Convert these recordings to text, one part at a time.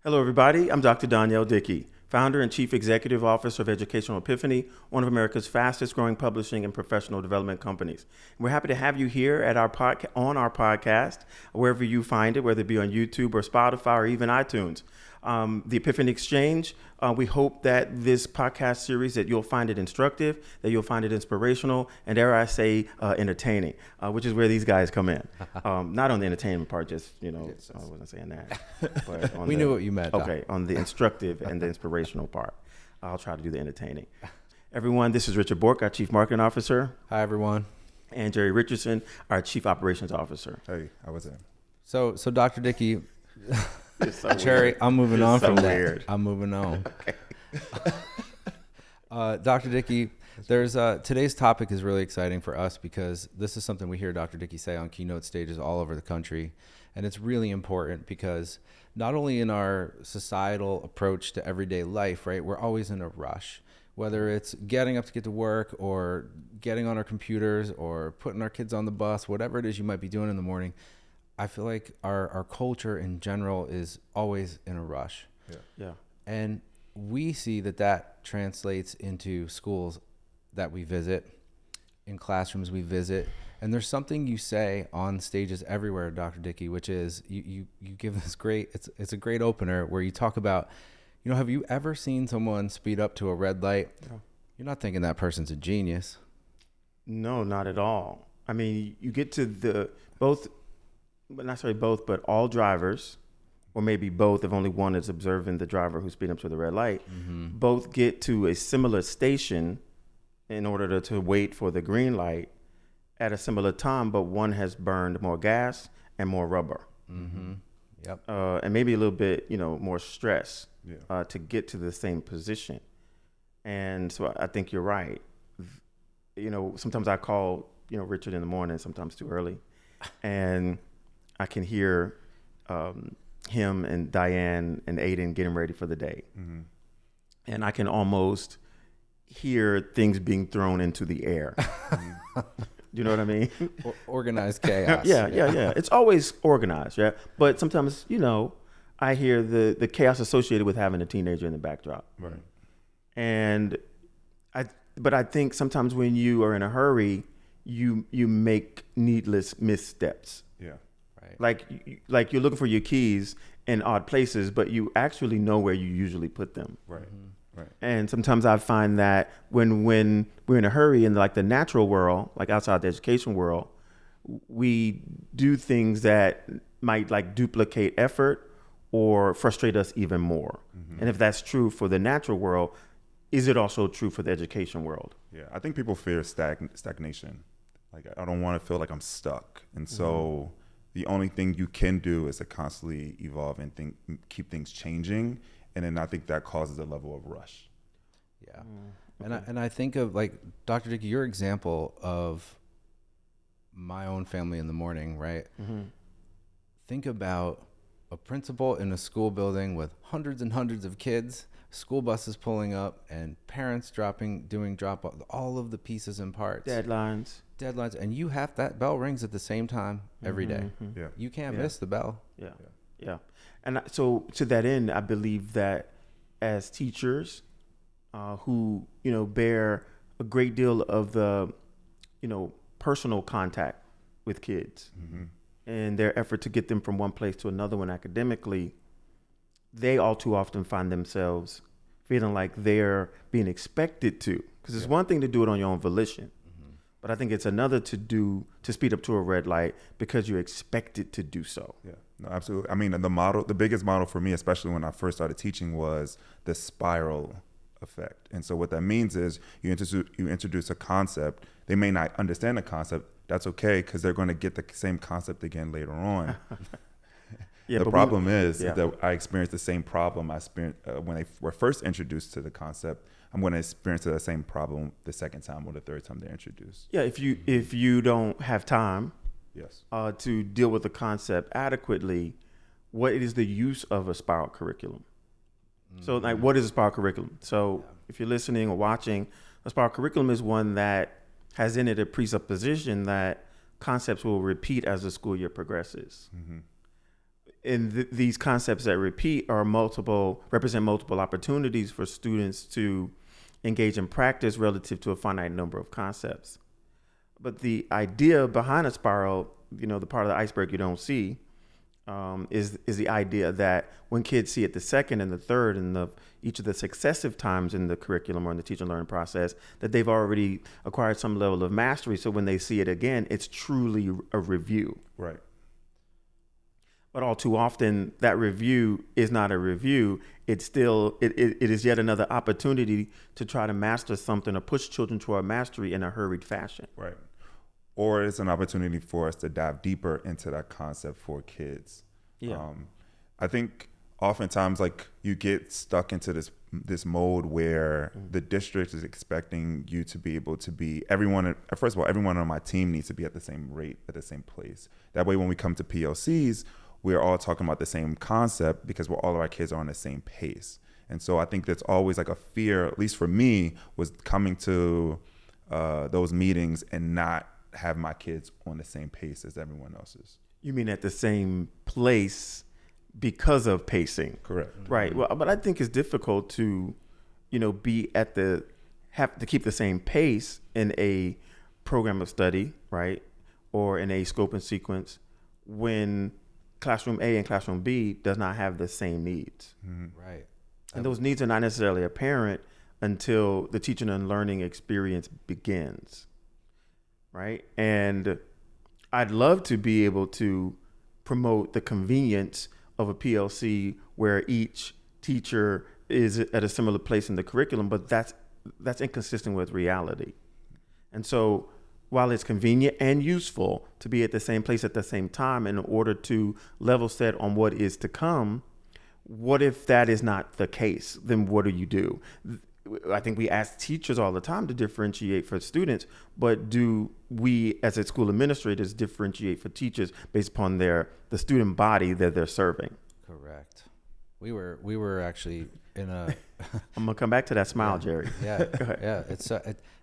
Hello, everybody. I'm Dr. Danielle Dickey, founder and chief executive officer of Educational Epiphany, one of America's fastest growing publishing and professional development companies. We're happy to have you here at our on our podcast, wherever you find it, whether it be on YouTube or Spotify or even iTunes. The Epiphany Exchange, we hope that this podcast series, that you'll find it instructive, that you'll find it inspirational, and dare I say, entertaining, which is where these guys come in. Not on the entertainment part, just, I wasn't saying that. But on we knew what you meant. Okay, on the instructive and the inspirational part. I'll try to do the entertaining. Everyone, this is Richard Bork, our Chief Marketing Officer. Hi, everyone. And Jerry Richardson, our Chief Operations Officer. Hey, how was it? So Dr. Dickey... It's so Cherry, weird. I'm moving on so from weird. that. I'm moving on. Okay. Dr. Dickey, there's today's topic is really exciting for us because this is something we hear Dr. Dickey say on keynote stages all over the country. And it's really important because not only in our societal approach to everyday life, right, we're always in a rush, whether it's getting up to get to work or getting on our computers or putting our kids on the bus, whatever it is you might be doing in the morning. I feel like our culture in general is always in a rush. Yeah. And we see that translates into schools that we visit, in classrooms we visit. And there's something you say on stages everywhere, Dr. Dickey, which is you give this it's a great opener where you talk about, have you ever seen someone speed up to a red light? No. You're not thinking that person's a genius. No, not at all. I mean, you get to but not necessarily both, but all drivers, or maybe both if only one is observing the driver who's speeding up to the red light, both get to a similar station in order to wait for the green light at a similar time, but one has burned more gas and more rubber. Mm-hmm. Yep. And maybe a little bit, more stress to get to the same position. And so I think you're right. Sometimes I call, Richard in the morning, sometimes too early, and I can hear him and Diane and Aiden getting ready for the day. Mm-hmm. And I can almost hear things being thrown into the air. You know what I mean? Organized chaos. Yeah. It's always organized, yeah. But sometimes, I hear the chaos associated with having a teenager in the backdrop. Right. And I think sometimes when you are in a hurry, you make needless missteps. Yeah. Like you're looking for your keys in odd places, but you actually know where you usually put them. Right. Mm-hmm. Right. And sometimes I find that when we're in a hurry in the natural world, like outside the education world, we do things that might duplicate effort or frustrate us even more. Mm-hmm. And if that's true for the natural world, is it also true for the education world? Yeah, I think people fear stagnation. Like, I don't want to feel like I'm stuck. And so the only thing you can do is to constantly evolve and keep things changing. And then I think that causes a level of rush. Yeah. Okay. And I think of Dr. Dickey, your example of my own family in the morning, right? Mm-hmm. Think about a principal in a school building with hundreds and hundreds of kids, school buses pulling up, and parents doing drop off, all of the pieces and parts. Deadlines, and you have that bell rings at the same time every day. Mm-hmm. Yeah. You can't miss the bell. Yeah. And so to that end, I believe that as teachers who, bear a great deal of the, personal contact with kids and their effort to get them from one place to another one academically, they all too often find themselves feeling like they're being expected to. Because it's one thing to do it on your own volition, but I think it's another to speed up to a red light because you're expected to do so. Yeah. No, absolutely. I mean, the biggest model for me, especially when I first started teaching, was the spiral effect. And so what that means is you introduce a concept. They may not understand the concept. That's okay, because they're going to get the same concept again later on. Yeah, the problem is yeah. that I experienced the same problem I experienced when they were first introduced to the concept. I'm going to experience the same problem the second time or the third time they're introduced. Yeah, if you don't have time Yes. to deal with the concept adequately, what is the use of a spiral curriculum? So, like, what is a spiral curriculum? So, if you're listening or watching, a spiral curriculum is one that has in it a presupposition that concepts will repeat as the school year progresses. Mm-hmm. And these concepts that repeat represent multiple opportunities for students to engage in practice relative to a finite number of concepts. But the idea behind a spiral, the part of the iceberg you don't see, is the idea that when kids see it the second and the third and each of the successive times in the curriculum or in the teaching learning process, that they've already acquired some level of mastery. So when they see it again, it's truly a review. Right. But all too often, that review is not a review. It's still, it is yet another opportunity to try to master something or push children toward mastery in a hurried fashion. Right. Or it's an opportunity for us to dive deeper into that concept for kids. Yeah. I think oftentimes, like, you get stuck into this mode where the district is expecting you to be able to be first of all, everyone on my team needs to be at the same rate, at the same place. That way, when we come to PLCs, we're all talking about the same concept because all of our kids are on the same pace. And so I think that's always like a fear, at least for me, was coming to those meetings and not have my kids on the same pace as everyone else's. You mean at the same place because of pacing? Correct. Right. Well, but I think it's difficult to, have to keep the same pace in a program of study, right? Or in a scope and sequence when classroom A and classroom B does not have the same needs. Mm-hmm. Right. And those needs are not necessarily apparent until the teaching and learning experience begins. Right. And I'd love to be able to promote the convenience of a PLC where each teacher is at a similar place in the curriculum, but that's inconsistent with reality. And so while it's convenient and useful to be at the same place at the same time in order to level set on what is to come, what if that is not the case? Then what do you do? I think we ask teachers all the time to differentiate for students, but do we as school administrators differentiate for teachers based upon the student body that they're serving? Correct. We were actually in a I'm gonna come back to that smile, Yeah. Jerry. Yeah. Go ahead. Yeah. It's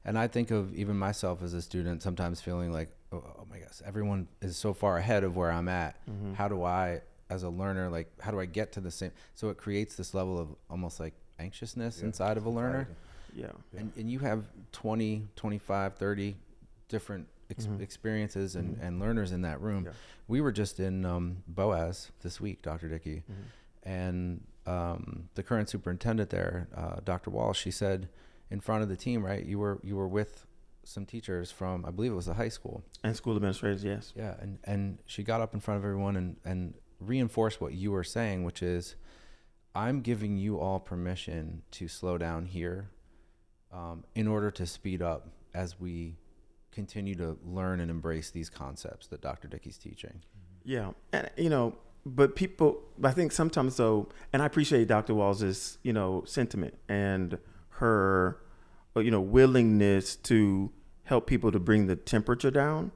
and I think of even myself as a student sometimes feeling like, oh my gosh, everyone is so far ahead of where I'm at. Mm-hmm. How do I, as a learner, how do I get to the same? So it creates this level of almost like anxiousness inside of a learner. Yeah. And you have 20, 25, 30 different experiences and learners in that room. Yeah. We were just in Boaz this week, Dr. Dickey, and the current superintendent there, Dr. Walsh, she said in front of the team, right, you were with some teachers from, I believe it was the high school. And school administrators, yes. Yeah, and she got up in front of everyone and reinforced what you were saying, which is, I'm giving you all permission to slow down here in order to speed up as we continue to learn and embrace these concepts that Dr. Dickey's teaching. Yeah. And, but I think sometimes though, and I appreciate Dr. Walls's, sentiment and her, willingness to help people to bring the temperature down,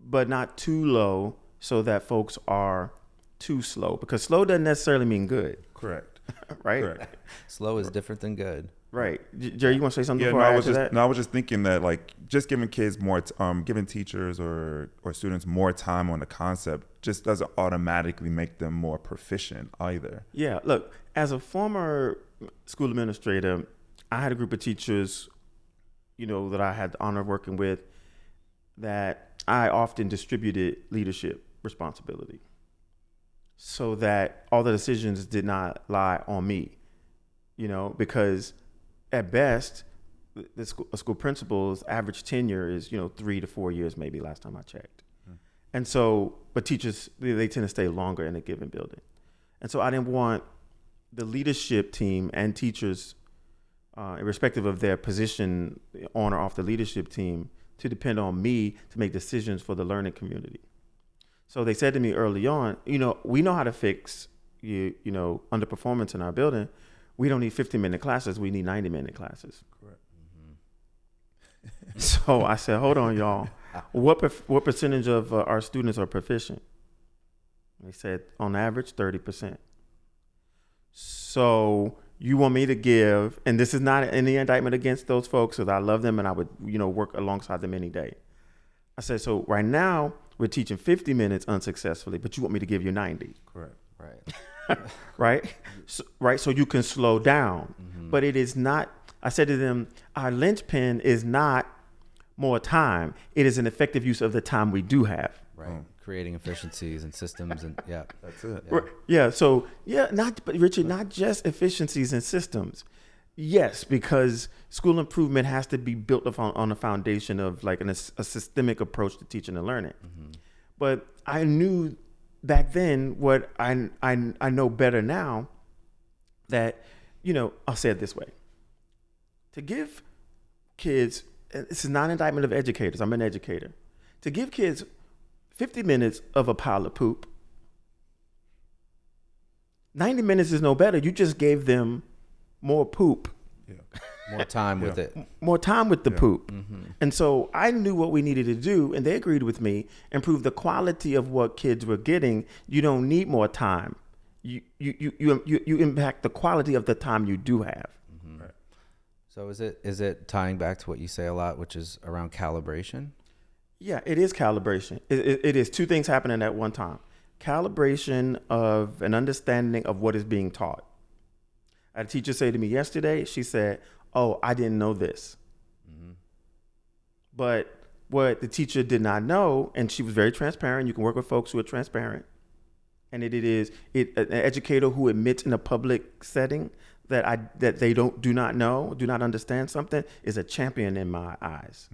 but not too low so that folks are too slow, because slow doesn't necessarily mean good. Correct. Right. Correct. Slow is different than good. Right. Jerry, you want to say something Yeah, before I add to that? I was just thinking that, like, just giving kids more, giving teachers or students more time on the concept just doesn't automatically make them more proficient either. Yeah. Look, as a former school administrator, I had a group of teachers, that I had the honor of working with, that I often distributed leadership responsibility so that all the decisions did not lie on me, because at best, a school principal's average tenure is, 3 to 4 years, maybe last time I checked. And so, but teachers, they tend to stay longer in a given building. And so I didn't want the leadership team and teachers, irrespective of their position on or off the leadership team, to depend on me to make decisions for the learning community. So they said to me early on, we know how to fix underperformance in our building. We don't need 15-minute classes. We need 90-minute classes. Correct. So I said, hold on, y'all. What percentage of our students are proficient? They said, on average, 30%. So you want me to give, and this is not any indictment against those folks, because I love them and I would, work alongside them any day. I said, so right now we're teaching 50 minutes unsuccessfully, but you want me to give you 90. Correct. Right. Right. So you can slow down, but it is not, I said to them, our linchpin is not more time. It is an effective use of the time we do have. Right. Creating efficiencies and systems and That's it. Yeah. So Richard, not just efficiencies and systems. Yes, because school improvement has to be built on a foundation of like a systemic approach to teaching and learning. But I knew back then what I know better now, that, I'll say it this way. To give kids, this is not an indictment of educators, I'm an educator. To give kids 50 minutes of a pile of poop, 90 minutes is no better. You just gave them more poop. Yeah. more time with it. More time with the poop. And so I knew what we needed to do, and they agreed with me, improve the quality of what kids were getting. You don't need more time. You impact the quality of the time you do have. Right. So is it tying back to what you say a lot, which is around calibration? Yeah, it is calibration. It is two things happening at one time. Calibration of an understanding of what is being taught. I had a teacher say to me yesterday, she said, oh, I didn't know this. But what the teacher did not know, and she was very transparent, you can work with folks who are transparent, and an educator who admits in a public setting that they do not know, do not understand something, is a champion in my eyes.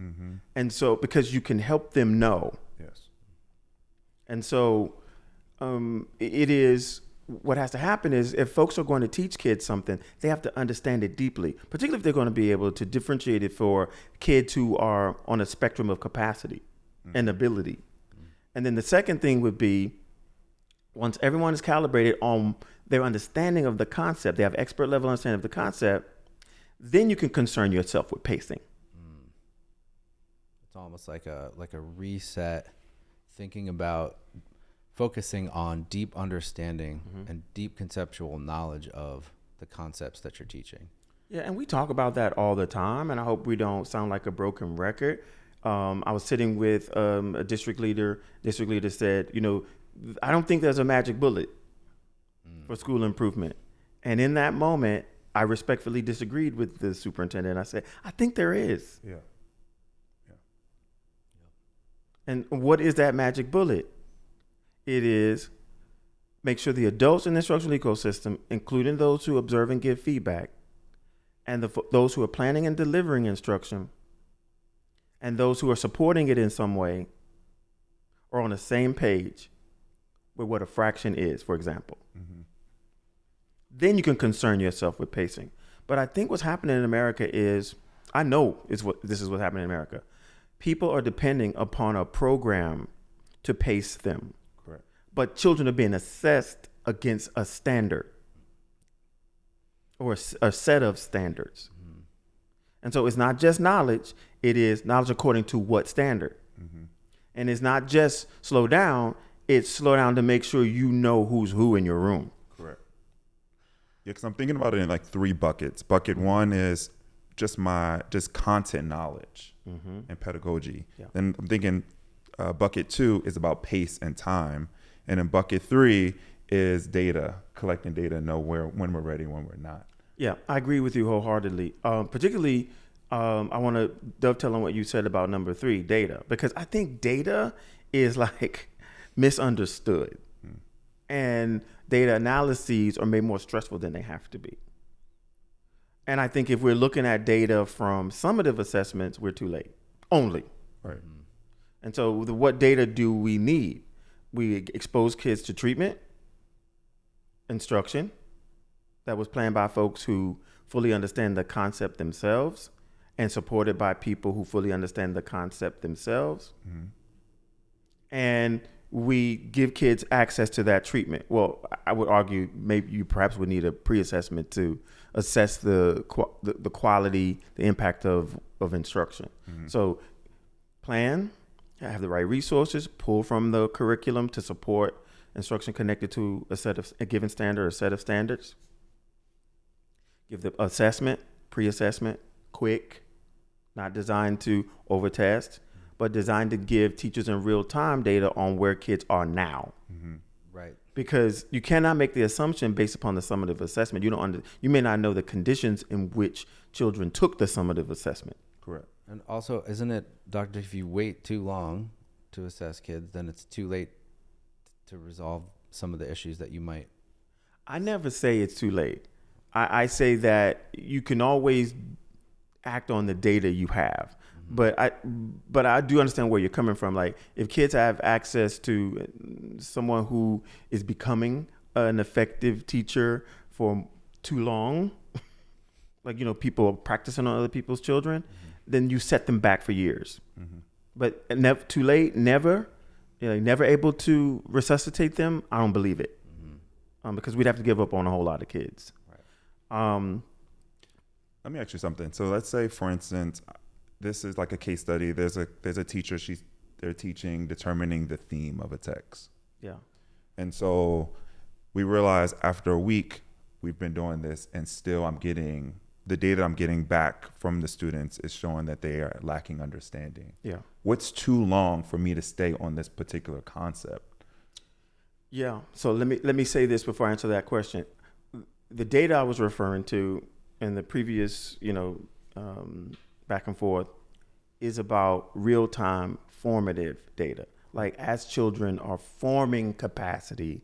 And so, because you can help them know. Yes. And so it is, what has to happen is, if folks are going to teach kids something, they have to understand it deeply, particularly if they're going to be able to differentiate it for kids who are on a spectrum of capacity and ability. And then the second thing would be, once everyone is calibrated on their understanding of the concept, they have expert level understanding of the concept, then you can concern yourself with pacing. It's almost like a reset, thinking about focusing on deep understanding and deep conceptual knowledge of the concepts that you're teaching. Yeah, and we talk about that all the time, and I hope we don't sound like a broken record. I was sitting with a district leader. District leader said, I don't think there's a magic bullet for school improvement. And in that moment, I respectfully disagreed with the superintendent. I said, I think there is. Yeah. And what is that magic bullet? It is make sure the adults in the instructional ecosystem, including those who observe and give feedback, and those who are planning and delivering instruction, and those who are supporting it in some way, are on the same page with what a fraction is, for example. Then you can concern yourself with pacing. But I think what's happening in America is, this is what's happening in America. People are depending upon a program to pace them. Correct. But children are being assessed against a standard or a set of standards. And so it's not just knowledge, it is knowledge according to what standard. And it's not just slow down, it's slow down to make sure you know who's who in your room. Correct. Yeah, because I'm thinking about it in like 3 buckets. Bucket 1 is just content knowledge and pedagogy. Yeah. Then I'm thinking bucket 2 is about pace and time. And then bucket 3 is data, collecting data, know when we're ready, when we're not. Yeah, I agree with you wholeheartedly. Particularly, I want to dovetail on what you said about number 3, data, because I think data is like misunderstood, and data analyses are made more stressful than they have to be. And I think if we're looking at data from summative assessments, we're too late only. Right. And so what data do we need? We expose kids to treatment, instruction that was planned by folks who fully understand the concept themselves and supported by people who fully understand the concept themselves. Mm-hmm. And we give kids access to that treatment. Well, I would argue maybe you perhaps would need a pre-assessment to assess the quality, the impact of instruction. Mm-hmm. So plan, have the right resources, pull from the curriculum to support instruction connected to a given standard or set of standards. Give the assessment, pre-assessment, quick, not designed to over-test, but designed to give teachers in real time data on where kids are now. Mm-hmm. Right. Because you cannot make the assumption based upon the summative assessment. You may not know the conditions in which children took the summative assessment. Correct. And also, isn't it, Doctor, if you wait too long to assess kids, then it's too late to resolve some of the issues that you might. I never say it's too late. I say that you can always act on the data you have. Mm-hmm. But I do understand where you're coming from. Like, if kids have access to someone who is becoming an effective teacher for too long, like, people are practicing on other people's children, mm-hmm. then you set them back for years. Mm-hmm. But never too late, never able to resuscitate them. I don't believe it, mm-hmm. Because we'd have to give up on a whole lot of kids. Right. Let me ask you something. So let's say, for instance, this is like a case study. There's a teacher. They're teaching determining the theme of a text. Yeah. And so we realize after a week we've been doing this, and still the data I'm getting back from the students is showing that they are lacking understanding. Yeah. What's too long for me to stay on this particular concept? Yeah. So let me say this before I answer that question. The data I was referring to in the previous, back and forth is about real-time formative data. Like, as children are forming capacity,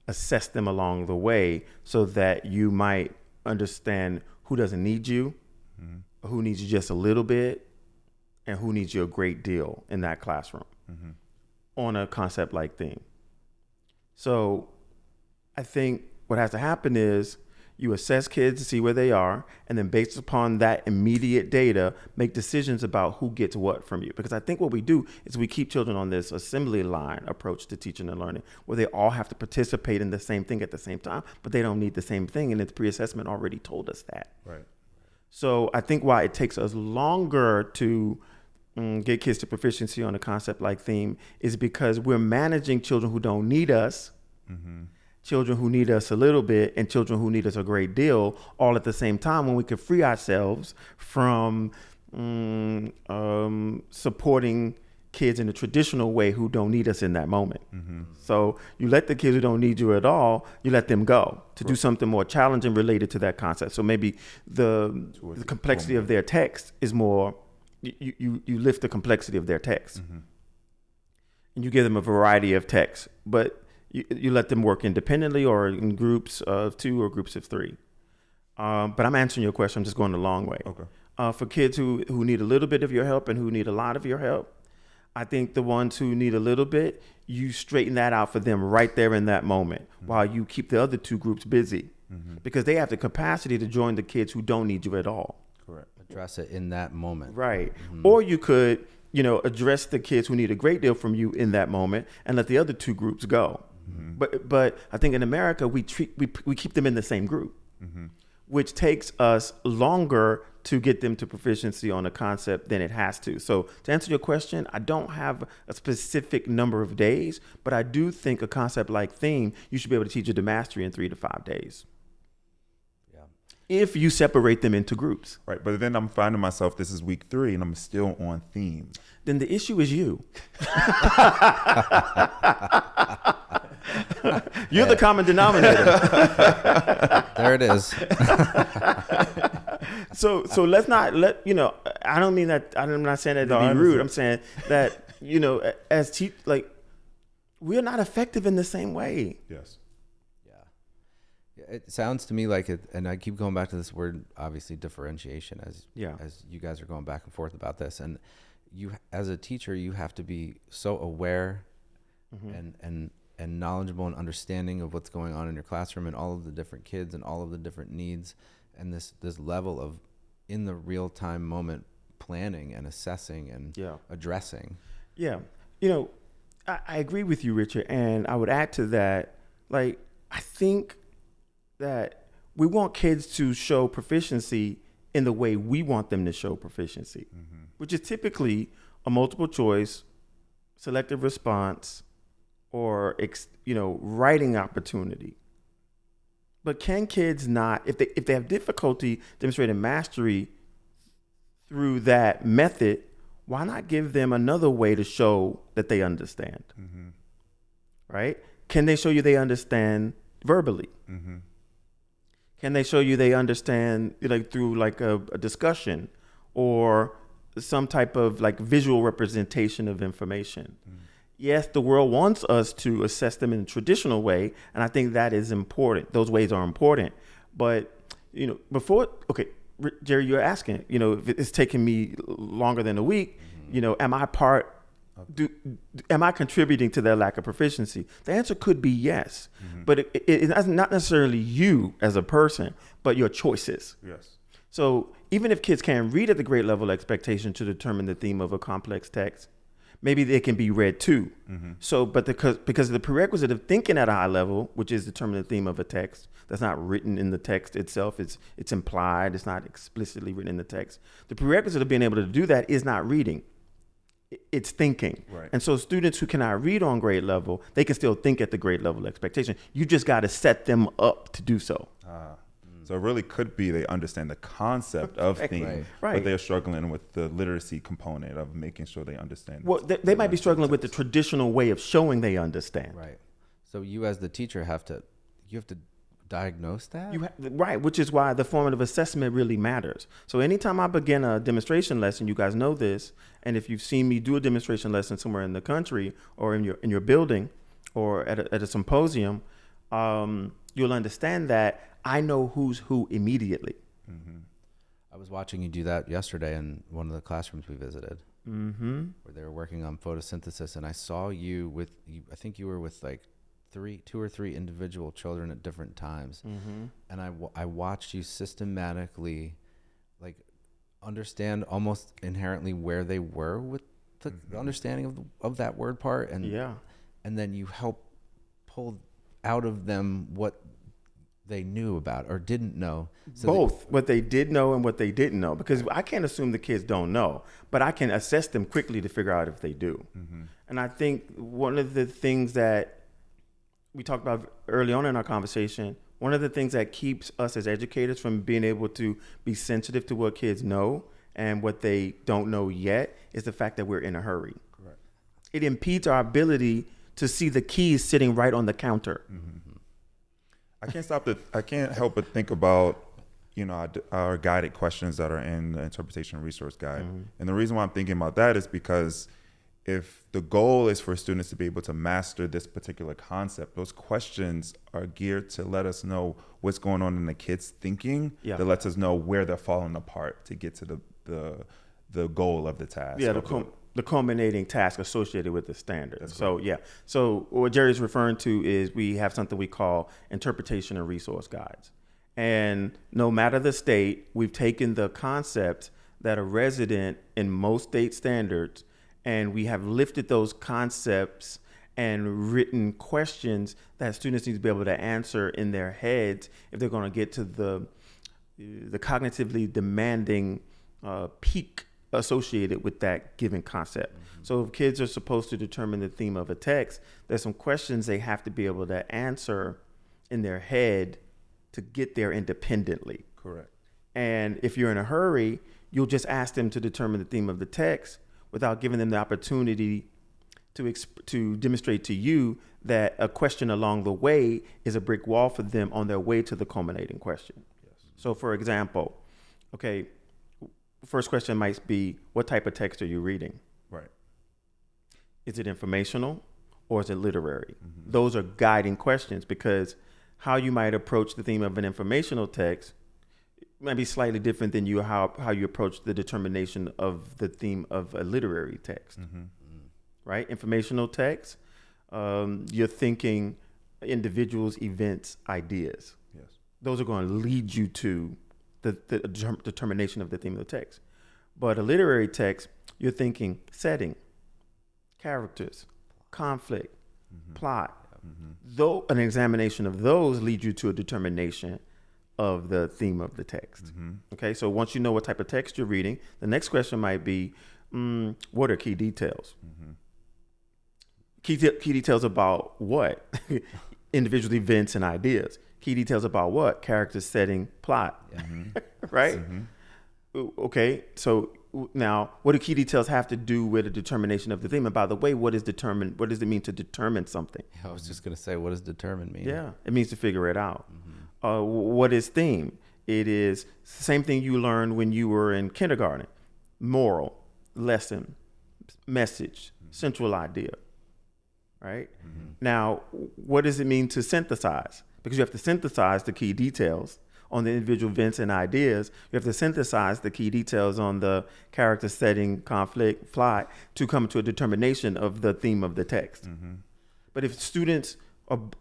assess them along the way so that you might understand who doesn't need you, mm-hmm. who needs you just a little bit, and who needs you a great deal in that classroom, mm-hmm. on a concept like theme. So I think what has to happen is you assess kids to see where they are, and then based upon that immediate data, make decisions about who gets what from you. Because I think what we do is we keep children on this assembly line approach to teaching and learning, where they all have to participate in the same thing at the same time, but they don't need the same thing. And its pre-assessment already told us that. Right. So I think why it takes us longer to get kids to proficiency on a concept like theme is because we're managing children who don't need us, mm-hmm. children who need us a little bit, and children who need us a great deal, all at the same time, when we could free ourselves from supporting kids in a traditional way who don't need us in that moment. Mm-hmm. So you let the kids who don't need you at all, you let them go to do something more challenging related to that concept. So maybe the complexity of their text is more, you lift the complexity of their text, mm-hmm. and you give them a variety of texts, but you let them work independently or in groups of 2 or groups of 3. But I'm answering your question. I'm just going the long way. Okay. For kids who need a little bit of your help and who need a lot of your help, I think the ones who need a little bit, you straighten that out for them right there in that moment, mm-hmm. while you keep the other 2 groups busy, mm-hmm. because they have the capacity to join the kids who don't need you at all. Correct. Address it in that moment. Right. Mm-hmm. Or you could, address the kids who need a great deal from you in that moment and let the other 2 groups go. Mm-hmm. But I think in America we keep them in the same group, mm-hmm. which takes us longer to get them to proficiency on a concept than it has to. So to answer your question, I don't have a specific number of days, but I do think a concept like theme, you should be able to teach it to mastery in 3 to 5 days. Yeah. If you separate them into groups. Right, but then I'm finding myself, this is week 3 and I'm still on theme. Then the issue is you. You're the common denominator. There it is. So let's not I don't mean that. I'm not saying that to be rude. I'm saying that as we're not effective in the same way. Yes. Yeah. It sounds to me like it, and I keep going back to this word, obviously differentiation, as you guys are going back and forth about this, and you, as a teacher, you have to be so aware and knowledgeable and understanding of what's going on in your classroom and all of the different kids and all of the different needs, and this level of in the real time moment planning and assessing and addressing. Yeah. I agree with you, Richard. And I would add to that, like, I think that we want kids to show proficiency in the way we want them to show proficiency, which is typically a multiple choice, selective response, or, writing opportunity. But can kids not, if they have difficulty demonstrating mastery through that method, why not give them another way to show that they understand? Right? Can they show you they understand verbally? Can they show you they understand through a discussion or some type of visual representation of information? Yes, the world wants us to assess them in a traditional way, and I think that is important. Those ways are important. But, Jerry, you're asking, if it's taking me longer than a week, am I contributing to their lack of proficiency? The answer could be yes, but it's not necessarily you as a person, but your choices. Yes. So even if kids can't read at the grade level expectation to determine the theme of a complex text, maybe they can be read too. So, but because of the prerequisite of thinking at a high level, which is determining the theme of a text, that's not written in the text itself. It's implied. It's not explicitly written in the text. The prerequisite of being able to do that is not reading. It's thinking. Right. And so students who cannot read on grade level, they can still think at the grade level expectation. You just got to set them up to do so. So it really could be they understand the concept of theme, but they're struggling with the literacy component of making sure they understand. Well, they might be struggling with the traditional way of showing they understand. Right. So you as the teacher have to diagnose that? Right, which is why the formative assessment really matters. So anytime I begin a demonstration lesson, you guys know this, and if you've seen me do a demonstration lesson somewhere in the country or in your building or at a symposium, you'll understand that I know who's who immediately. I was watching you do that yesterday in one of the classrooms we visited, where they were working on photosynthesis, and I saw you with, I think you were with two or three individual children at different times, and I watched you systematically understand almost inherently where they were with the understanding of that word part, and then you help pull out of them what they knew about or didn't know. So both what they did know and what they didn't know, because I can't assume the kids don't know, but I can assess them quickly to figure out if they do. And I think one of the things that we talked about early on in our conversation, one of the things that keeps us as educators from being able to be sensitive to what kids know and what they don't know yet is the fact that we're in a hurry. Correct. It impedes our ability to see the keys sitting right on the counter. I can't help but think about, our guided questions that are in the interpretation resource guide. And the reason why I'm thinking about that is because if the goal is for students to be able to master this particular concept, those questions are geared to let us know what's going on in the kids' thinking, that lets us know where they're falling apart to get to the goal of the task. Yeah, the culminating task associated with the standard. So what Jerry's referring to is we have something we call interpretation and resource guides. And no matter the state, we've taken the concepts that are resident in most state standards, and we have lifted those concepts and written questions that students need to be able to answer in their heads if they're going to get to the cognitively demanding peak associated with that given concept. So if kids are supposed to determine the theme of a text, there's some questions they have to be able to answer in their head to get there independently. Correct. And if you're in a hurry, you'll just ask them to determine the theme of the text without giving them the opportunity to demonstrate to you that a question along the way is a brick wall for them on their way to the culminating question. Yes. So for example, first question might be, what type of text are you reading? Right. Is it informational or is it literary? Those are guiding questions, because how you might approach the theme of an informational text might be slightly different than how you approach the determination of the theme of a literary text, right? Informational text, you're thinking individuals, events, ideas. Yes. Those are going to lead you to the determination of the theme of the text. But a literary text, you're thinking setting, characters, conflict, plot. Though an examination of those leads you to a determination of the theme of the text. Okay, so once you know what type of text you're reading, the next question might be, what are key details? Key details about what? Individual events and ideas. Key details about what? Characters, setting, plot. Right? Okay, so now what do key details have to do with a determination of the theme? And by the way, what does it mean to determine something? I was just going to say, what does determine mean? Yeah, it means to figure it out. What is theme? It is the same thing you learned when you were in kindergarten. Moral, lesson, message, central idea. Right? Now, what does it mean to synthesize? Because you have to synthesize the key details on the individual events and ideas. You have to synthesize the key details on the character, setting, conflict, plot to come to a determination of the theme of the text. But if students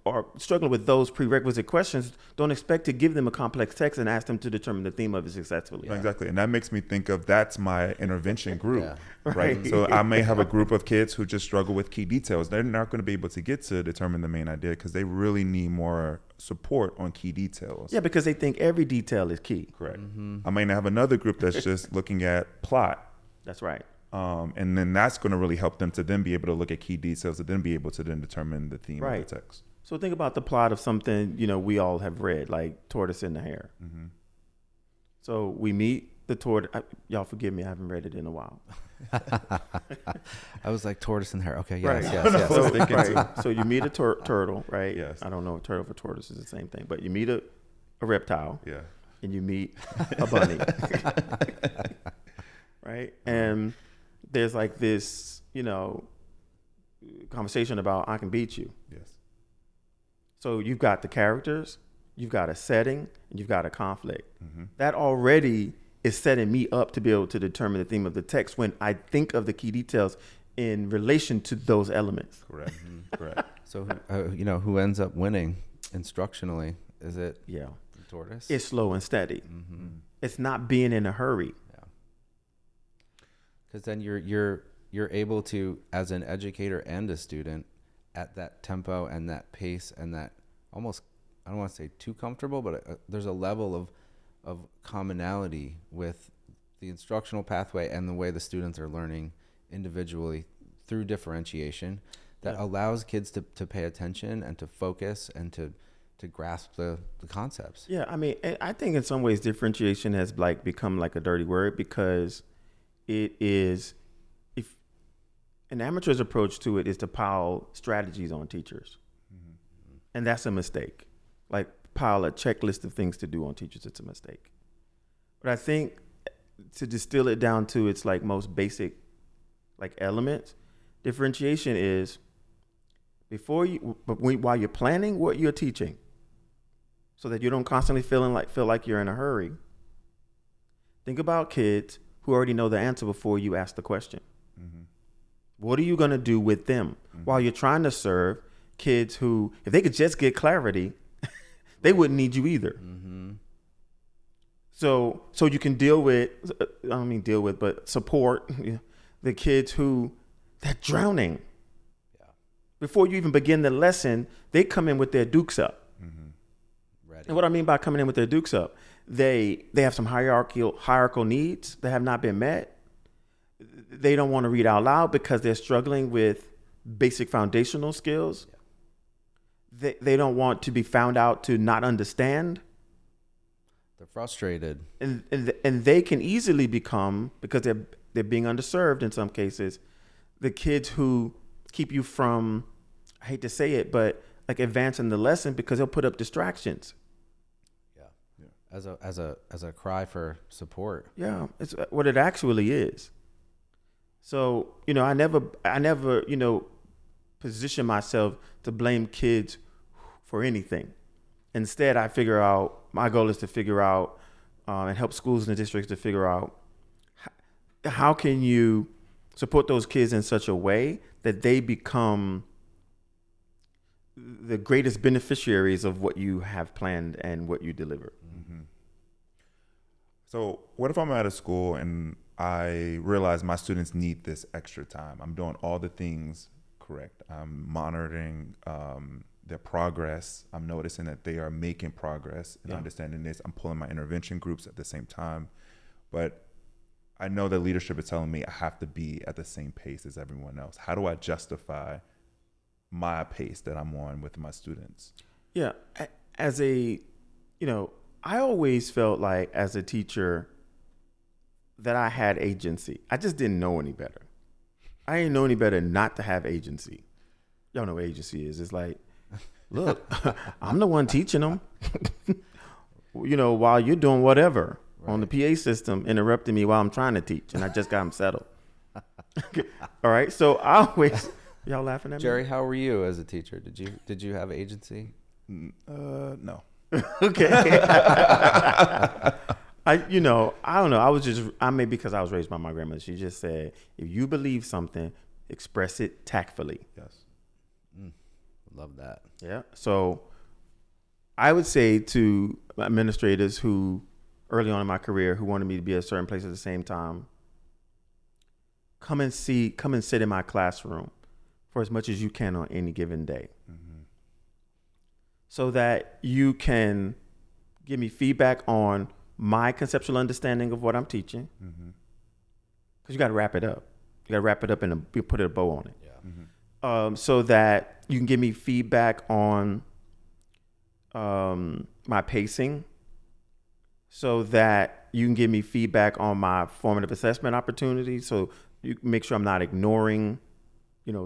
are struggling with those prerequisite questions, don't expect to give them a complex text and ask them to determine the theme of it successfully. Exactly. And that makes me think of that's my intervention group, Yeah. right? So I may have a group of kids who just struggle with key details. They're not going to be able to get to determine the main idea because they really need more support on key details. Yeah, because they think every detail is key. Correct. I may have another group that's just looking at plot. That's right. And then that's going to really help them to then be able to look at key details and then be able to then determine the theme of the text. So think about the plot of something, we all have read, like Tortoise and the Hare. So we meet the tortoise. Y'all forgive me, I haven't read it in a while. I was like tortoise and hare. Okay, yes, Right. yes. So you meet a turtle, right? Yes. I don't know if turtle for tortoise is the same thing, but you meet a reptile. Yeah. And you meet a bunny. Right? And there's like this, conversation about I can beat you. Yes. So you've got the characters, you've got a setting, and you've got a conflict. That already is setting me up to be able to determine the theme of the text when I think of the key details in relation to those elements. Correct. Correct. So, who ends up winning instructionally? Is it Yeah. the tortoise? It's slow and steady. It's not being in a hurry. Yeah. Because then you're able to, as an educator and a student, at that tempo and that pace and that almost, I don't want to say too comfortable, but there's a level of commonality with the instructional pathway and the way the students are learning individually through differentiation that allows kids to pay attention and to focus and to grasp the concepts. Yeah, I mean, I think in some ways differentiation has become like a dirty word because it is, if an amateur's approach to it is to pile strategies on teachers. And that's a mistake. Like pile a checklist of things to do on teachers, it's a mistake. But I think to distill it down to its most basic elements, differentiation is while you're planning what you're teaching, so that you don't constantly feel like you're in a hurry. Think about kids who already know the answer before you ask the question. What are you going to do with them while you're trying to serve kids who, if they could just get clarity, they wouldn't need you either. So you can support the kids who they're drowning. Before you even begin the lesson, they come in with their dukes up. Ready. And what I mean by coming in with their dukes up, they have some hierarchical needs that have not been met. They don't want to read out loud because they're struggling with basic foundational skills. They don't want to be found out to not understand. They're frustrated. And they can easily become, because they're being underserved in some cases, the kids who keep you from, I hate to say it, but advancing the lesson because they'll put up distractions. As a cry for support. Yeah, it's what it actually is. So, I never, position myself to blame kids for anything. Instead, my goal is to figure out and help schools and districts to figure out how can you support those kids in such a way that they become the greatest beneficiaries of what you have planned and what you deliver. Mm-hmm. So what if I'm at a school and I realize my students need this extra time? I'm doing all the things correct. I'm monitoring their progress. I'm noticing that they are making progress and understanding this. I'm pulling my intervention groups at the same time. But I know that leadership is telling me I have to be at the same pace as everyone else. How do I justify my pace that I'm on with my students? Yeah. As a, I always felt like as a teacher that I had agency. I just didn't know any better. I didn't know any better not to have agency. Y'all know what agency is. It's like, look, I'm the one teaching them, while you're doing whatever on the PA system, interrupting me while I'm trying to teach, and I just got them settled. All right. So I always, y'all laughing at me? Jerry, how were you as a teacher? Did you have agency? No. Okay. I don't know. Because I was raised by my grandmother. She just said, if you believe something, express it tactfully. Yes. Love that. Yeah. So I would say to administrators who early on in my career who wanted me to be at a certain place at the same time, come and sit in my classroom for as much as you can on any given day. Mm-hmm. So that you can give me feedback on my conceptual understanding of what I'm teaching. Mm-hmm. Cause you got to wrap it up. You got to wrap it up and put a bow on it. Yeah. Mm-hmm. So that you can give me feedback on my pacing, so that you can give me feedback on my formative assessment opportunities. So you make sure I'm not ignoring,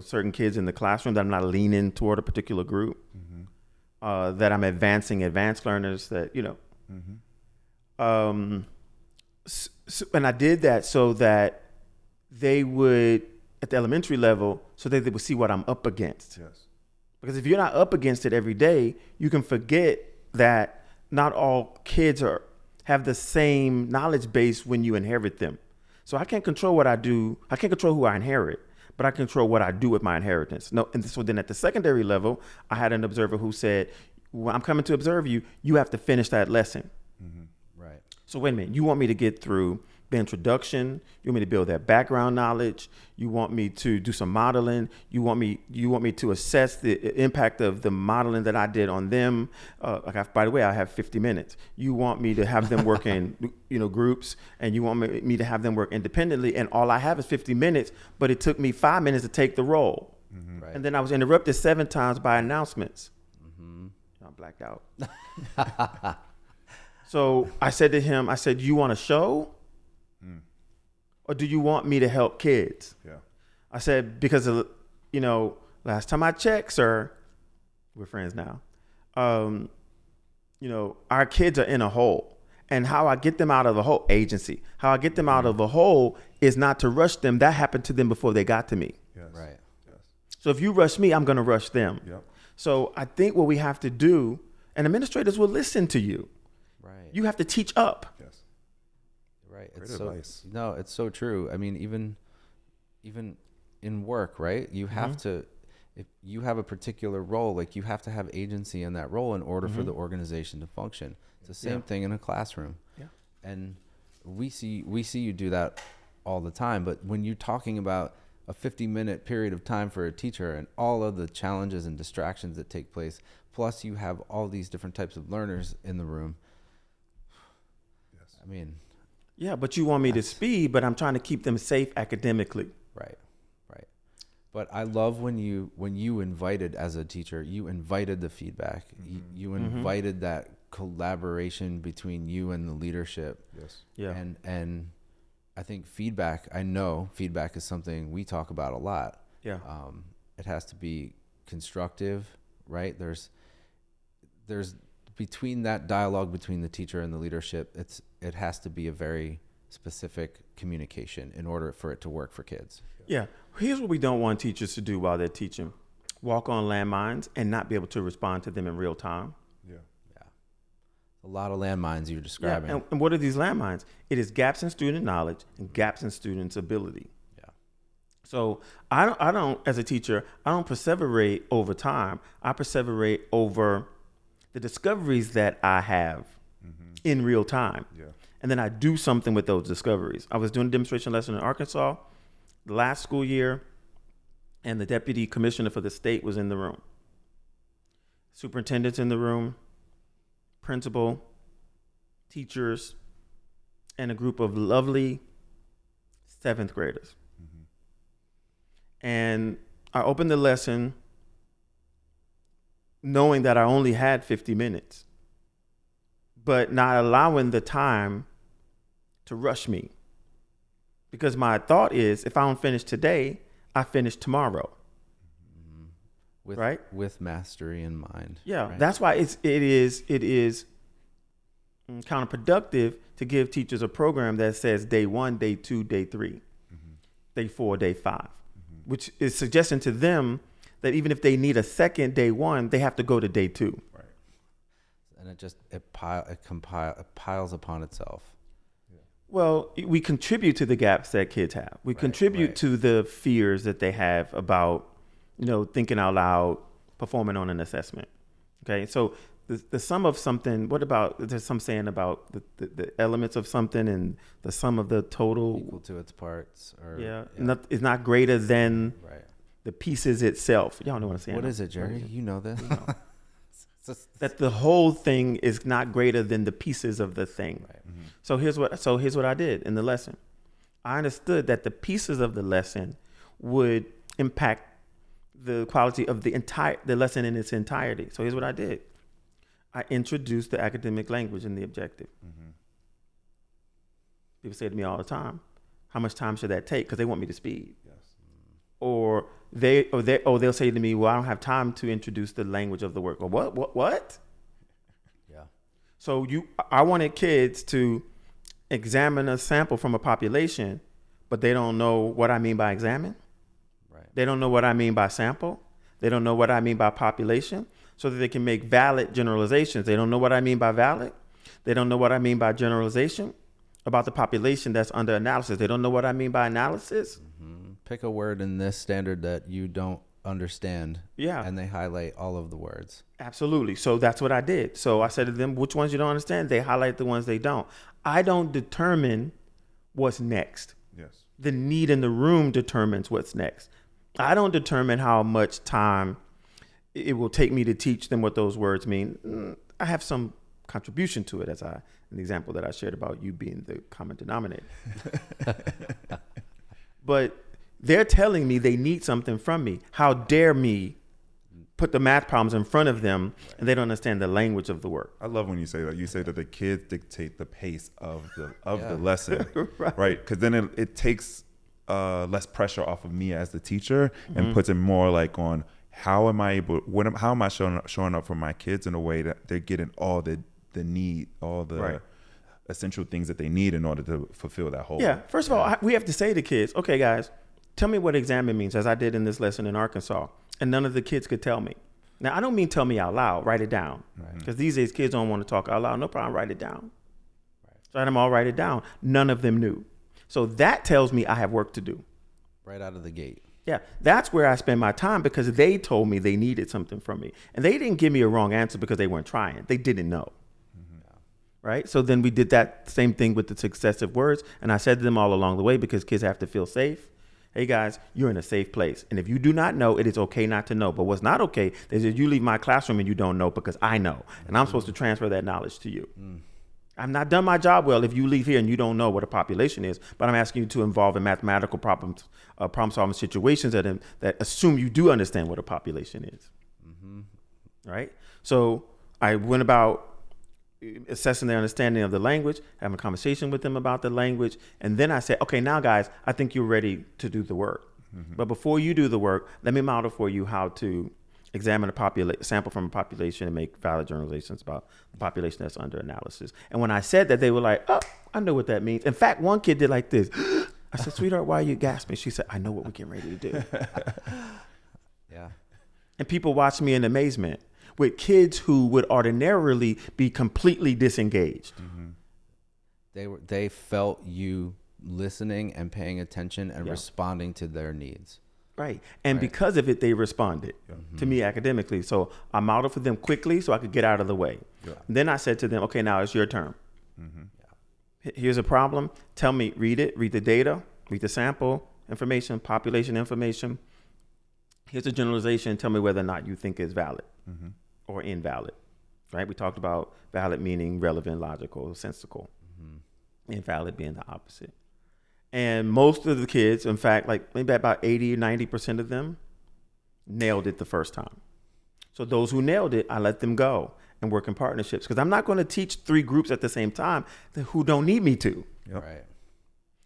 certain kids in the classroom, that I'm not leaning toward a particular group, mm-hmm. That I'm advancing advanced learners, that, Mm-hmm. And I did that so that they would, at the elementary level, so that they would see what I'm up against. Yes. Because if you're not up against it every day, you can forget that not all kids have the same knowledge base when you inherit them. So I can't control what I do. I can't control who I inherit, but I control what I do with my inheritance. No, and so then at the secondary level, I had an observer who said, when I'm coming to observe you, you have to finish that lesson. Mm-hmm. Right. So wait a minute, you want me to get through the introduction? You want me to build that background knowledge? You want me to do some modeling? You want me to assess the impact of the modeling that I did on them? By the way, I have 50 minutes. You want me to have them work in groups, and you want me to have them work independently, and all I have is 50 minutes, but it took me 5 minutes to take the role. Mm-hmm. Right. And then I was interrupted 7 times by announcements. Mm-hmm. I blacked out. So I said to him, you want a show? Or do you want me to help kids? Yeah. I said, because, last time I checked, sir, we're friends now. Our kids are in a hole. And how I get them out of the hole, agency, how I get them out of the hole is not to rush them. That happened to them before they got to me. Yes. Right. Yes. So if you rush me, I'm going to rush them. Yep. So I think what we have to do, and administrators will listen to you. Right. You have to teach up. Yes. Right. Great It's advice. No, it's so true. I mean, even in work, right? You have Mm-hmm. to, if you have a particular role, like you have to have agency in that role in order Mm-hmm. for the organization to function. It's the same thing in a classroom. Yeah. And we see you do that all the time. But when you're talking about a 50-minute period of time for a teacher and all of the challenges and distractions that take place, plus you have all these different types of learners in the room. Yes. I mean, Yeah, but you want me to speed, but I'm trying to keep them safe academically. right. But I love when you invited, as a teacher, you invited the feedback. Mm-hmm. You invited that collaboration between you and the leadership. Yes. Yeah. And I think feedback is something we talk about a lot. Yeah. It has to be constructive, right? There's between that dialogue between the teacher and the leadership, it has to be a very specific communication in order for it to work for kids. Yeah. Here's what we don't want teachers to do while they're teaching: walk on landmines and not be able to respond to them in real time. Yeah. Yeah. A lot of landmines you're describing. Yeah, and what are these landmines? It is gaps in student knowledge and gaps in students' ability. Yeah. So I don't, as a teacher, I don't perseverate over time. I perseverate over the discoveries that I have in real time. Yeah. And then I do something with those discoveries. I was doing a demonstration lesson in Arkansas the last school year, and the deputy commissioner for the state was in the room. Superintendent's in the room, principal, teachers, and a group of lovely 7th graders. And I opened the lesson knowing that I only had 50 minutes, but not allowing the time to rush me. Because my thought is, if I don't finish today, I finish tomorrow. Right? With mastery in mind. Yeah, right? That's why it is counterproductive to give teachers a program that says day 1, day 2, day 3, day 4, day 5, which is suggesting to them that even if they need a second day 1, they have to go to day 2. Right. And it piles upon itself. Well, we contribute to the gaps that kids have. We contribute to the fears that they have about, thinking out loud, performing on an assessment. Okay, so the sum of something. What about, there's some saying about the elements of something and the sum of the total Equal to its parts. Is not greater than right. the pieces itself. Y'all know what I'm saying? What is it, Jerry? You know this. That the whole thing is not greater than the pieces of the thing. Right. So here's what I did in the lesson. I understood that the pieces of the lesson would impact the quality of the lesson in its entirety. So here's what I did. I introduced the academic language in the objective. People say to me all the time, how much time should that take? Because they want me to speed. Yes. Or they'll say to me, well, I don't have time to introduce the language of the work. Or what? Yeah. So I wanted kids to examine a sample from a population, but they don't know what I mean by examine. Right. They don't know what I mean by sample. They don't know what I mean by population, so that they can make valid generalizations. They don't know what I mean by valid. They don't know what I mean by generalization about the population that's under analysis. They don't know what I mean by analysis. Pick a word in this standard that you don't understand. Yeah. And they highlight all of the words. Absolutely. So that's what I did. So I said to them, which ones you don't understand? They highlight the ones they don't. I don't determine what's next. Yes. The need in the room determines what's next. I don't determine how much time it will take me to teach them what those words mean. I have some contribution to it, in the example that I shared about you being the common denominator. But they're telling me they need something from me. How dare me put the math problems in front of them and they don't understand the language of the work. I love when you say that. You say that the kids dictate the pace of the lesson, right? Because then it takes less pressure off of me as the teacher and puts it more like on how am I showing up for my kids in a way that they're getting all the need, all the essential things that they need in order to fulfill that whole. Yeah. First of all, we have to say to kids, okay, guys, tell me what examine means, as I did in this lesson in Arkansas. And none of the kids could tell me. Now, I don't mean tell me out loud, write it down. Because these days kids don't want to talk out loud. No problem, write it down. So I had them all write it down. None of them knew. So that tells me I have work to do. Right out of the gate. Yeah, that's where I spend my time because they told me they needed something from me. And they didn't give me a wrong answer because they weren't trying. They didn't know. Right? So then we did that same thing with the successive words. And I said to them all along the way, because kids have to feel safe. Hey guys, you're in a safe place. And if you do not know, it is okay not to know. But what's not okay is if you leave my classroom and you don't know because I know. And I'm supposed to transfer that knowledge to you. I've not done my job well if you leave here and you don't know what a population is. But I'm asking you to involve in mathematical problem-solving situations that assume you do understand what a population is. Right? So I went about assessing their understanding of the language, having a conversation with them about the language. And then I said, okay, now guys, I think you're ready to do the work. But before you do the work, let me model for you how to examine a sample from a population and make valid generalizations about the population that's under analysis. And when I said that, they were like, oh, I know what that means. In fact, one kid did like this. I said, sweetheart, why are you gasping? She said, I know what we're getting ready to do. Yeah. And people watched me in amazement. with kids who would ordinarily be completely disengaged. They felt you listening and paying attention and responding to their needs. Right. And because of it, they responded to me academically. So I modeled for them quickly so I could get out of the way. Then I said to them, okay, now it's your turn. Here's a problem. Tell me, read the data, read the sample information, population information. Here's a generalization. Tell me whether or not you think it's valid or invalid. Right? We talked about valid meaning relevant, logical, sensical. Invalid being the opposite. And most of the kids, in fact, like maybe about 80 or 90% of them nailed it the first time. So those who nailed it, I let them go and work in partnerships because I'm not going to teach 3 groups at the same time who don't need me to. Right.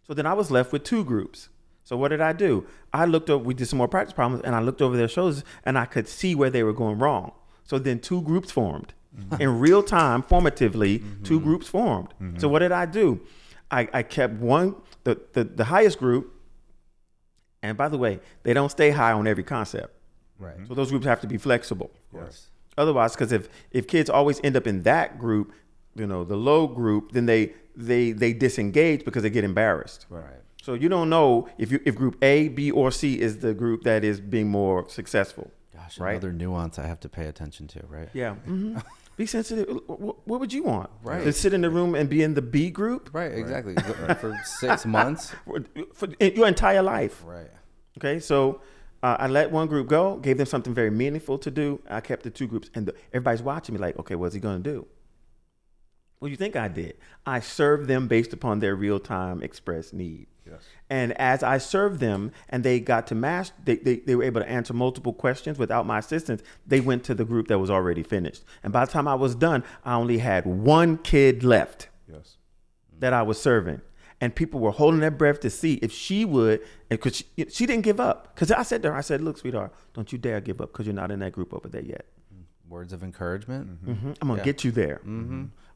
So then I was left with 2 groups. So what did I do? We did some more practice problems and I looked over their shoulders and I could see where they were going wrong. So then 2 groups formed. In real time, formatively, 2 groups formed. So what did I do? I kept one, the highest group, and by the way, they don't stay high on every concept. Right. So those groups have to be flexible. Of course. Otherwise, because if kids always end up in that group, the low group, then they disengage because they get embarrassed. Right. So you don't know if group A, B, or C is the group that is being more successful. Gosh, right? Another nuance I have to pay attention to, right? Yeah. Be sensitive. What would you want? Right. To sit in the room and be in the B group? Right, exactly. For 6 months. For your entire life. Right. Okay, so I let one group go, gave them something very meaningful to do. I kept the 2 groups, and everybody's watching me like, okay, what's he going to do? What do you think I did? I served them based upon their real-time expressed need. Yes. And as I served them and they got to master, they were able to answer multiple questions without my assistance, they went to the group that was already finished. And by the time I was done, I only had 1 kid left that I was serving. And people were holding their breath to see if she would, because she didn't give up. Because I said to her, look, sweetheart, don't you dare give up because you're not in that group over there yet. Words of encouragement. I'm going to get you there.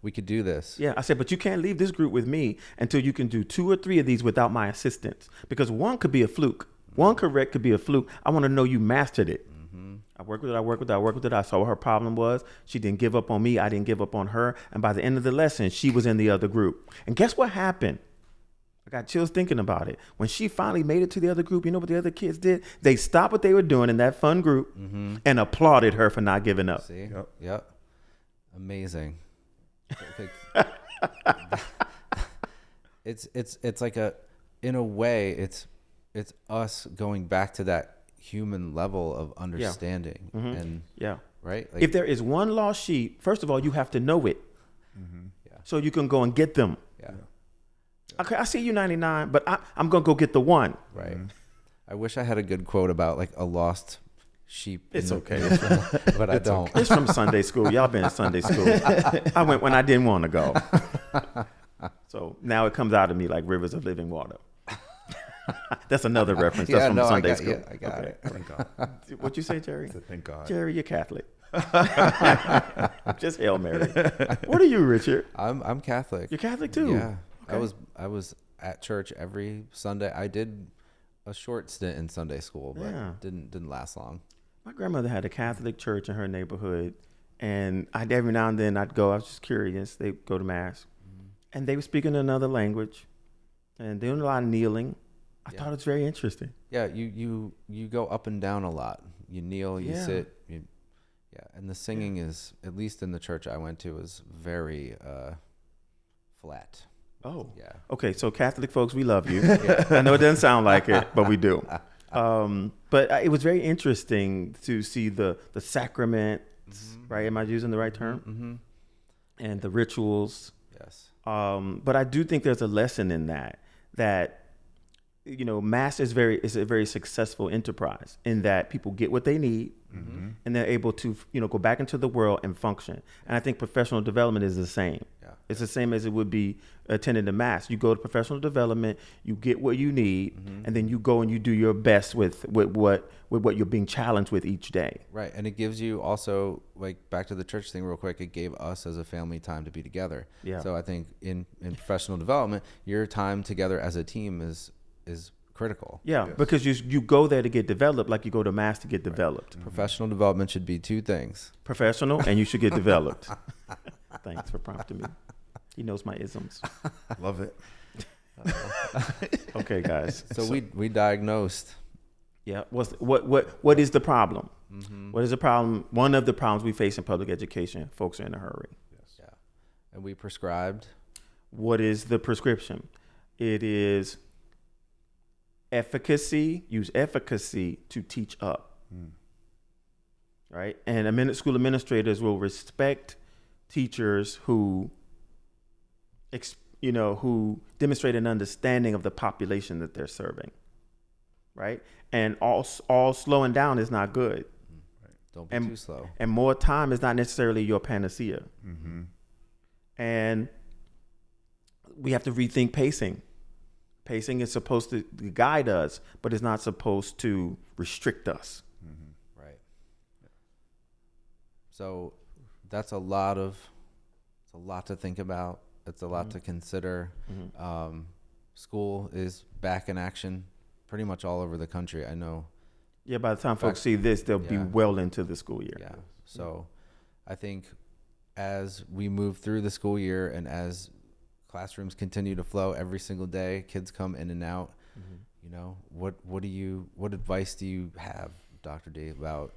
We could do this. Yeah, I said, but you can't leave this group with me until you can do 2 or 3 of these without my assistance. Because one could be a fluke. One correct could be a fluke. I want to know you mastered it. I worked with it. I saw what her problem was. She didn't give up on me. I didn't give up on her. And by the end of the lesson, she was in the other group. And guess what happened? I got chills thinking about it. When she finally made it to the other group, you know what the other kids did? They stopped what they were doing in that fun group and applauded her for not giving up. See? Yep. Amazing. It's like in a way, it's us going back to that human level of understanding. And right. Like, if there is one lost sheep, first of all, you have to know it. So you can go and get them. Okay, I see you 99, but I'm going to go get the 1. Right. I wish I had a good quote about like a lost sheep. It's okay. But I don't. It's from Sunday school. Y'all been in Sunday school. I went when I didn't want to go. So now it comes out of me like rivers of living water. That's another reference. That's from Sunday school. I got it. Thank God. What you say, Jerry? Thank God. Jerry, you're Catholic. Just Hail Mary. What are you, Richard? I'm Catholic. You're Catholic too? Yeah. Okay. I was at church every Sunday. I did a short stint in Sunday school, but didn't last long. My grandmother had a Catholic church in her neighborhood, and every now and then I'd go. I was just curious. They'd go to mass, and they were speaking another language, and doing a lot of kneeling. I thought it was very interesting. Yeah, you go up and down a lot. You kneel, you sit. And the singing is, at least in the church I went to, is very flat. Oh, yeah. Okay, so Catholic folks, we love you. I know it doesn't sound like it, but we do. But it was very interesting to see the sacrament, right? Am I using the right term? And the rituals. Yes. But I do think there's a lesson in that mass is a very successful enterprise in that people get what they need and they're able to go back into the world and function. And I think professional development is the same. It's the same as it would be attending a mass. You go to professional development, you get what you need, and then you go and you do your best with what you're being challenged with each day. Right, and it gives you also, like, back to the church thing real quick, it gave us as a family time to be together. Yeah. So I think in professional development, your time together as a team is critical. Yeah, because you go there to get developed like you go to mass to get developed. Professional development should be two things. Professional, and you should get developed. Thanks for prompting me. He knows my isms. Love it. Okay, guys. So we diagnosed. Yeah. What is the problem? Mm-hmm. What is the problem? One of the problems we face in public education, folks are in a hurry. Yeah. And we prescribed. What is the prescription? It is efficacy. Use efficacy to teach up. Right? And school administrators will respect teachers who who demonstrate an understanding of the population that they're serving, right? And all slowing down is not good. Right. Don't be too slow. And more time is not necessarily your panacea. Mm-hmm. And we have to rethink pacing. Pacing is supposed to guide us, but it's not supposed to restrict us. Mm-hmm. Right. So that's a lot to think about. It's a lot to consider. Mm-hmm. School is back in action pretty much all over the country. I know. Yeah, by the time folks see this, they'll be well into the school year. Yeah. So I think as we move through the school year and as classrooms continue to flow every single day, kids come in and out, what advice do you have, Dr. D, about,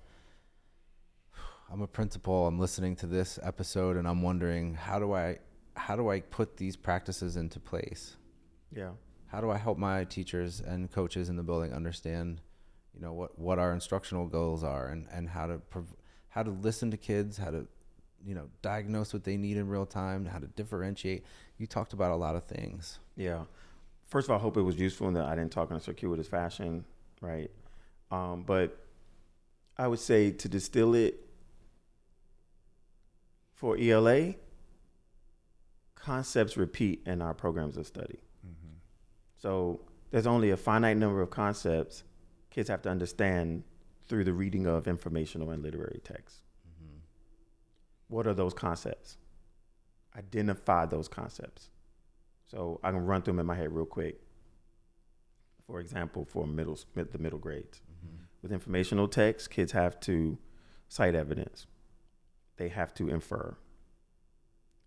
I'm a principal, I'm listening to this episode and I'm wondering, how do I put these practices into place? Yeah. How do I help my teachers and coaches in the building understand, what our instructional goals are and how to listen to kids, how to, diagnose what they need in real time, how to differentiate. You talked about a lot of things. Yeah. First of all, I hope it was useful and that I didn't talk in a circuitous fashion, right? But I would say to distill it for ELA, concepts repeat in our programs of study. Mm-hmm. So there's only a finite number of concepts kids have to understand through the reading of informational and literary texts. Mm-hmm. What are those concepts? Identify those concepts. So I can run through them in my head real quick. For example, for the middle grades. Mm-hmm. With informational text, kids have to cite evidence. They have to infer.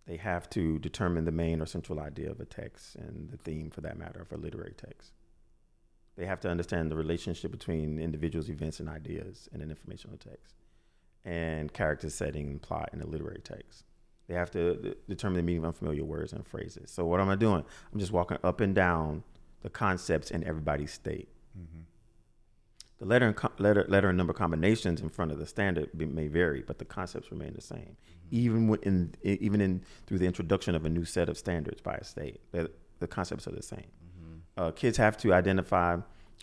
They have to determine the main or central idea of a text and the theme, for that matter, of a literary text. They have to understand the relationship between individuals, events, and ideas in an informational text, and character setting and plot in a literary text. They have to determine the meaning of unfamiliar words and phrases. So what am I doing? I'm just walking up and down the concepts in everybody's state. Mm-hmm. The letter and number combinations in front of the standard may vary, but the concepts remain the same. Mm-hmm. Even in through the introduction of a new set of standards by a state, the concepts are the same. Mm-hmm. Kids have to identify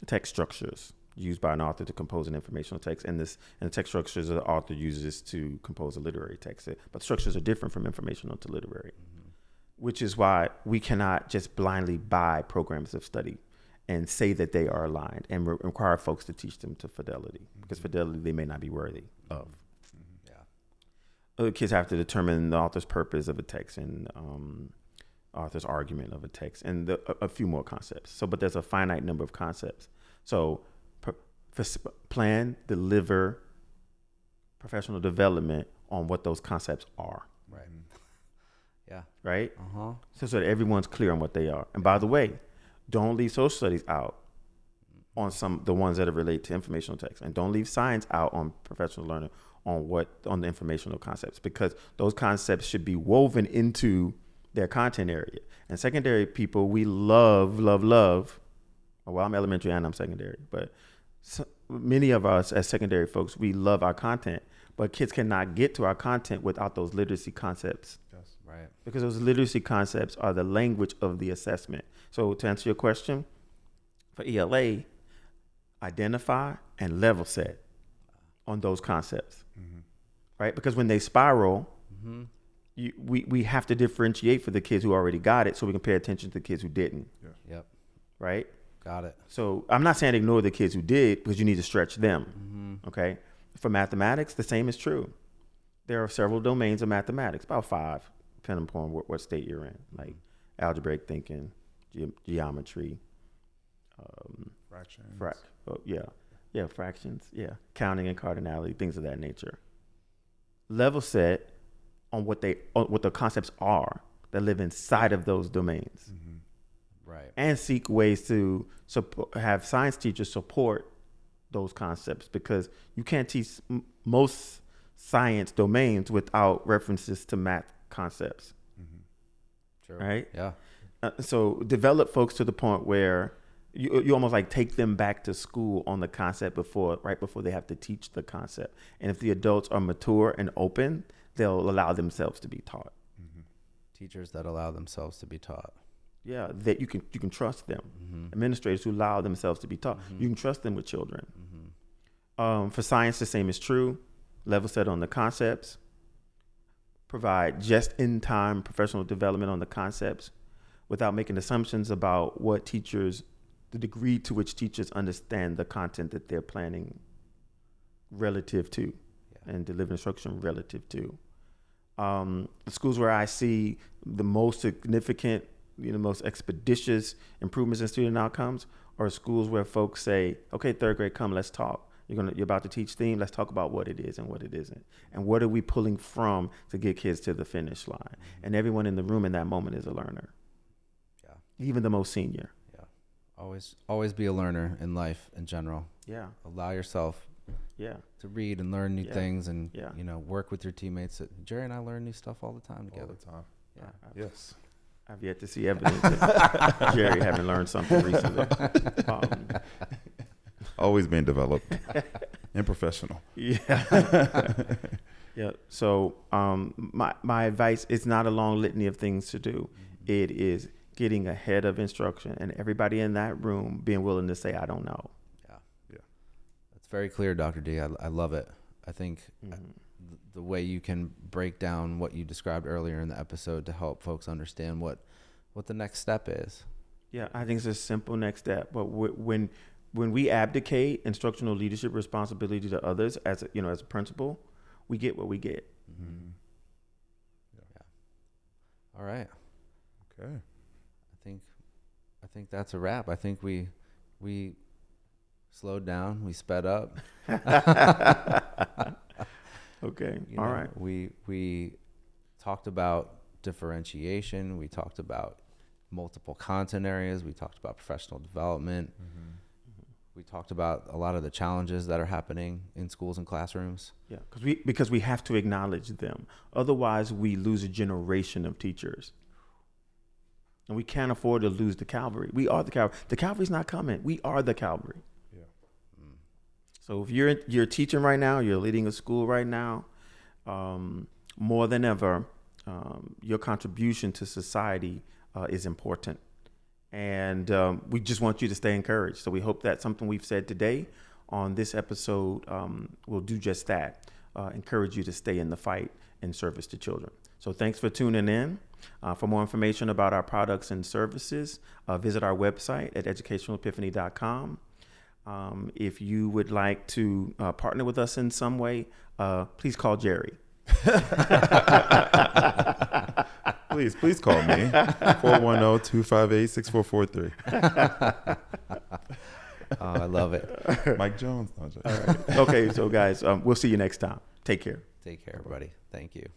text structures used by an author to compose an informational text, and the text structures the author uses to compose a literary text. But structures are different from informational to literary, mm-hmm. which is why we cannot just blindly buy programs of study and say that they are aligned and require folks to teach them to fidelity, mm-hmm. because fidelity they may not be worthy of. Mm-hmm. Yeah. Other kids have to determine the author's purpose of a text and author's argument of a text and a few more concepts. So, but there's a finite number of concepts. So plan, deliver professional development on what those concepts are. Right. Yeah. Right? Uh-huh. So that everyone's clear on what they are. And by the way, don't leave social studies out on the ones that relate to informational text, and don't leave science out on professional learning on the informational concepts, because those concepts should be woven into their content area. And secondary people, we love. Well, I'm elementary and I'm secondary, but many of us as secondary folks, we love our content, but kids cannot get to our content without those literacy concepts. Yes, right. Because those literacy concepts are the language of the assessment. So to answer your question, for ELA, identify and level set on those concepts, mm-hmm. right? Because when they spiral, mm-hmm. we have to differentiate for the kids who already got it, so we can pay attention to the kids who didn't. Yeah. Yep. Right? Got it. So I'm not saying ignore the kids who did, because you need to stretch them. Mm-hmm. Okay? For mathematics, the same is true. There are several domains of mathematics, about 5, depending upon what state you're in, like algebraic thinking, geometry, Fractions. Fractions, counting and cardinality, things of that nature. Level set on what the concepts are that live inside of those domains. Right. And seek ways to have science teachers support those concepts, because you can't teach most science domains without references to math concepts. Sure. Right? Yeah. So develop folks to the point where you almost like take them back to school on the concept right before they have to teach the concept. And if the adults are mature and open, they'll allow themselves to be taught. Teachers that allow themselves to be taught. Yeah, that you can trust them. Administrators who allow themselves to be taught, you can trust them with children. For science, the same is true. Level set on the concepts. Provide just-in-time professional development on the concepts without making assumptions about the degree to which teachers understand the content that they're planning relative to and deliver instruction relative to. The schools where I see the most significant, most expeditious improvements in student outcomes are schools where folks say, okay, third grade, come, let's talk. You're about to teach theme. Let's talk about what it is and what it isn't. And what are we pulling from to get kids to the finish line? And everyone in the room in that moment is a learner. Yeah. Even the most senior. Yeah. Always be a learner in life in general. Yeah. Allow yourself to read and learn new things and, work with your teammates. Jerry and I learn new stuff all the time together. All the time. Yeah. Yes. I've yet to see evidence of Jerry having learned something recently. Always being developed and professional. Yeah. Yeah. So my advice is not a long litany of things to do. It is getting ahead of instruction and everybody in that room being willing to say, I don't know. Yeah. That's very clear, Dr. D. I love it. I think the way you can break down what you described earlier in the episode to help folks understand what the next step is. Yeah, I think it's a simple next step. But when we abdicate instructional leadership responsibility to others as a principal, we get what we get. Yeah. All right. Okay. I think that's a wrap. I think we slowed down. We sped up. Okay. All right. We talked about differentiation. We talked about multiple content areas. We talked about professional development. We talked about a lot of the challenges that are happening in schools and classrooms. Yeah, because we have to acknowledge them. Otherwise, we lose a generation of teachers. And we can't afford to lose the cavalry. We are the cavalry. The cavalry's not coming. We are the cavalry. Yeah. So if you're teaching right now, you're leading a school right now, more than ever, your contribution to society is important. And we just want you to stay encouraged. So we hope that something we've said today on this episode will do just that, encourage you to stay in the fight in service to children. So thanks for tuning in. For more information about our products and services, visit our website at educationalepiphany.com. If you would like to partner with us in some way, please call Jerry. Please call me 410-258-6443. I love it. Mike Jones. All right. Okay, so guys, we'll see you next time. Take care. Take care, everybody. Thank you.